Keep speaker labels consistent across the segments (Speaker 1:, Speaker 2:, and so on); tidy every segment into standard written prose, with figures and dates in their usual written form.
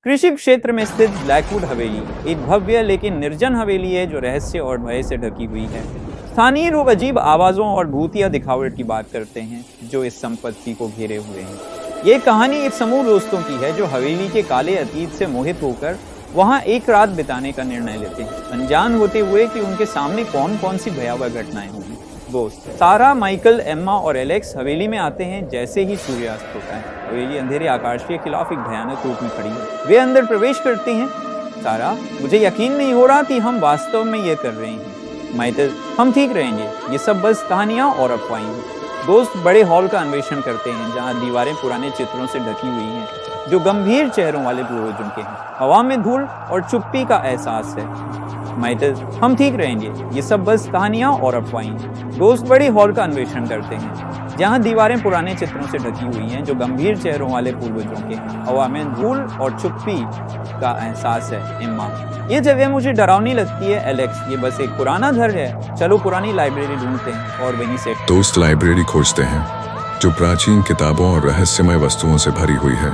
Speaker 1: कृषि क्षेत्र में स्थित ब्लैकवुड हवेली एक भव्य लेकिन निर्जन हवेली है जो रहस्य और भय से ढकी हुई है। स्थानीय लोग अजीब आवाज़ों और भूतिया दिखावट की बात करते हैं जो इस संपत्ति को घेरे हुए हैं। ये कहानी एक समूह दोस्तों की है जो हवेली के काले अतीत से मोहित होकर वहां एक रात बिताने का निर्णय लेते हैं, अनजान होते हुए कि उनके सामने कौन कौन सी भयावह घटनाएं होंगी। दोस्त सारा, माइकल, एम्मा और एलेक्स हवेली में आते हैं जैसे ही सूर्यास्त होता है। हवेली अंधेरे आकाश के खिलाफ एक भयानक रूप में खड़ी है। वे अंदर प्रवेश करती हैं। सारा, मुझे यकीन नहीं हो रहा कि हम वास्तव में ये कर रहे हैं। माइकल, हम ठीक रहेंगे, ये सब बस कहानियाँ और अफवाहें हैं। दोस्त बड़े हॉल का अन्वेषण करते हैं जहाँ दीवारें पुराने चित्रों से ढकी हुई हैं जो गंभीर चेहरों वाले पूर्वजों के हैं। हवा में धूल और चुप्पी का एहसास है। माइकल, हम ठीक रहेंगे, ये सब बस कहानियाँ और अफवाहें। दोस्त बड़े हॉल का अन्वेषण करते हैं जहाँ दीवारें पुराने चित्रों से ढकी हुई हैं जो गंभीर चेहरों वाले पूर्वजों के हैं। हवा में धूल और चुप्पी का एहसास है। एम्मा, ये जगह मुझे डरावनी लगती है। एलेक्स, ये बस एक पुराना घर है, चलो पुरानी लाइब्रेरी ढूंढते हैं और वहीं से।
Speaker 2: दोस्त लाइब्रेरी खोजते हैं जो प्राचीन किताबों और रहस्यमय वस्तुओं से भरी हुई है।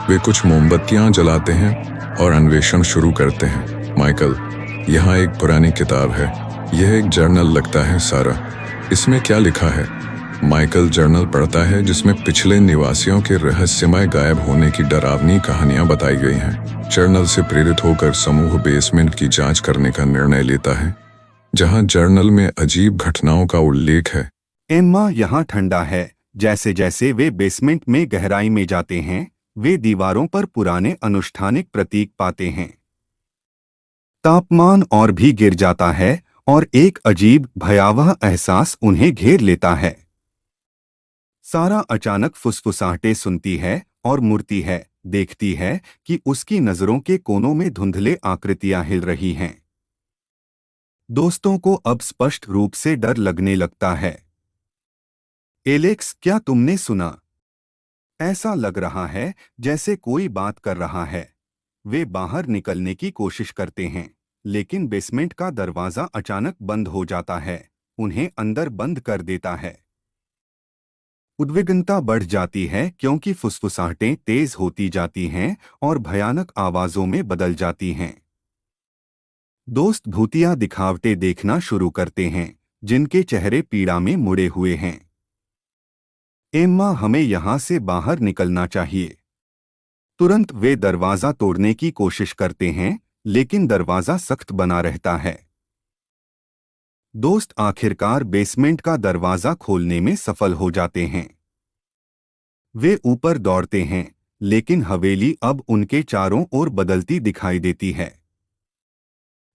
Speaker 2: वे कुछ मोमबत्तियां जलाते हैं और अन्वेषण शुरू करते हैं। माइकल, यहाँ एक पुरानी किताब है, यह एक जर्नल लगता है। सारा, इसमें क्या लिखा है? माइकल जर्नल पढ़ता है जिसमें पिछले निवासियों के रहस्यमय गायब होने की डरावनी कहानियां बताई गई हैं। जर्नल से प्रेरित होकर समूह बेसमेंट की जांच करने का निर्णय लेता है जहां जर्नल में अजीब घटनाओं का उल्लेख है।
Speaker 3: एम्मा, यहाँ ठंडा है। जैसे जैसे वे बेसमेंट में गहराई में जाते हैं वे दीवारों पर पुराने अनुष्ठानिक प्रतीक पाते हैं। तापमान और भी गिर जाता है और एक अजीब भयावह एहसास उन्हें घेर लेता है। सारा अचानक फुसफुसाहटें सुनती है और मुड़ती है, देखती है कि उसकी नजरों के कोनों में धुंधले आकृतियां हिल रही हैं। दोस्तों को अब स्पष्ट रूप से डर लगने लगता है। एलेक्स, क्या तुमने सुना? ऐसा लग रहा है जैसे कोई बात कर रहा है। वे बाहर निकलने की कोशिश करते हैं लेकिन बेसमेंट का दरवाजा अचानक बंद हो जाता है, उन्हें अंदर बंद कर देता है। उद्विग्नता बढ़ जाती है क्योंकि फुसफुसाहटें तेज होती जाती हैं और भयानक आवाजों में बदल जाती हैं। दोस्त भूतिया दिखावटें देखना शुरू करते हैं जिनके चेहरे पीड़ा में मुड़े हुए हैं। एम्मा, हमें यहां से बाहर निकलना चाहिए। तुरंत वे दरवाजा तोड़ने की कोशिश करते हैं लेकिन दरवाजा सख्त बना रहता है। दोस्त आखिरकार बेसमेंट का दरवाजा खोलने में सफल हो जाते हैं। वे ऊपर दौड़ते हैं लेकिन हवेली अब उनके चारों ओर बदलती दिखाई देती है।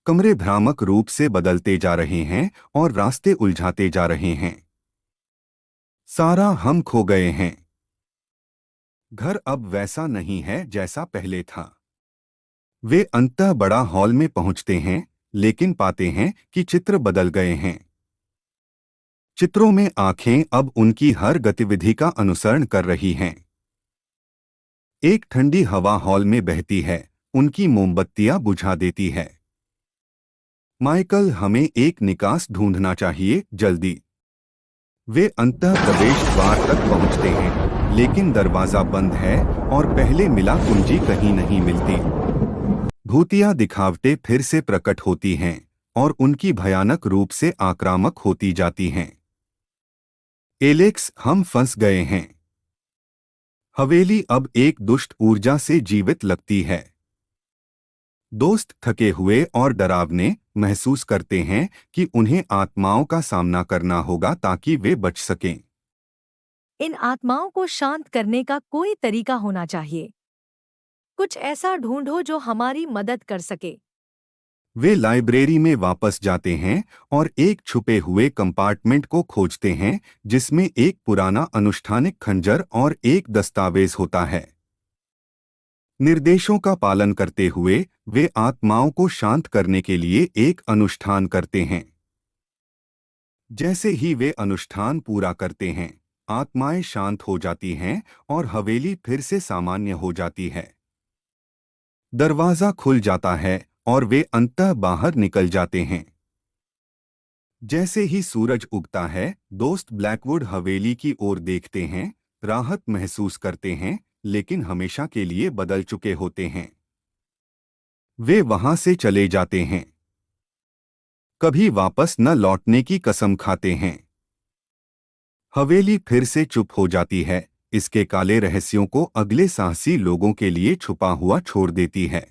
Speaker 3: कमरे भ्रामक रूप से बदलते जा रहे हैं और रास्ते उलझाते जा रहे हैं। सारा, हम खो गए हैं। घर अब वैसा नहीं है जैसा पहले था। वे अंततः बड़ा हॉल में पहुंचते हैं लेकिन पाते हैं कि चित्र बदल गए हैं। चित्रों में आंखें अब उनकी हर गतिविधि का अनुसरण कर रही हैं। एक ठंडी हवा हॉल में बहती है, उनकी मोमबत्तियां बुझा देती है। माइकल, हमें एक निकास ढूंढना चाहिए, जल्दी। वे अंततः प्रवेश द्वार तक पहुंचते हैं लेकिन दरवाजा बंद है और पहले मिला कुंजी कहीं नहीं मिलती। भूतिया दिखावटें फिर से प्रकट होती हैं और उनकी भयानक रूप से आक्रामक होती जाती हैं। एलेक्स, हम फंस गए हैं। हवेली अब एक दुष्ट ऊर्जा से जीवित लगती है। दोस्त थके हुए और डरावने महसूस करते हैं कि उन्हें आत्माओं का सामना करना होगा ताकि वे बच सकें।
Speaker 4: इन आत्माओं को शांत करने का कोई तरीका होना चाहिए। कुछ ऐसा ढूंढो जो हमारी मदद कर सके।
Speaker 3: वे लाइब्रेरी में वापस जाते हैं और एक छुपे हुए कंपार्टमेंट को खोजते हैं जिसमें एक पुराना अनुष्ठानिक खंजर और एक दस्तावेज होता है। निर्देशों का पालन करते हुए वे आत्माओं को शांत करने के लिए एक अनुष्ठान करते हैं। जैसे ही वे अनुष्ठान पूरा करते हैं आत्माएं शांत हो जाती हैं और हवेली फिर से सामान्य हो जाती है। दरवाजा खुल जाता है और वे अंततः बाहर निकल जाते हैं। जैसे ही सूरज उगता है दोस्त ब्लैकवुड हवेली की ओर देखते हैं, राहत महसूस करते हैं लेकिन हमेशा के लिए बदल चुके होते हैं। वे वहां से चले जाते हैं, कभी वापस न लौटने की कसम खाते हैं। हवेली फिर से चुप हो जाती है, इसके काले रहस्यों को अगले साहसी लोगों के लिए छुपा हुआ छोड़ देती है।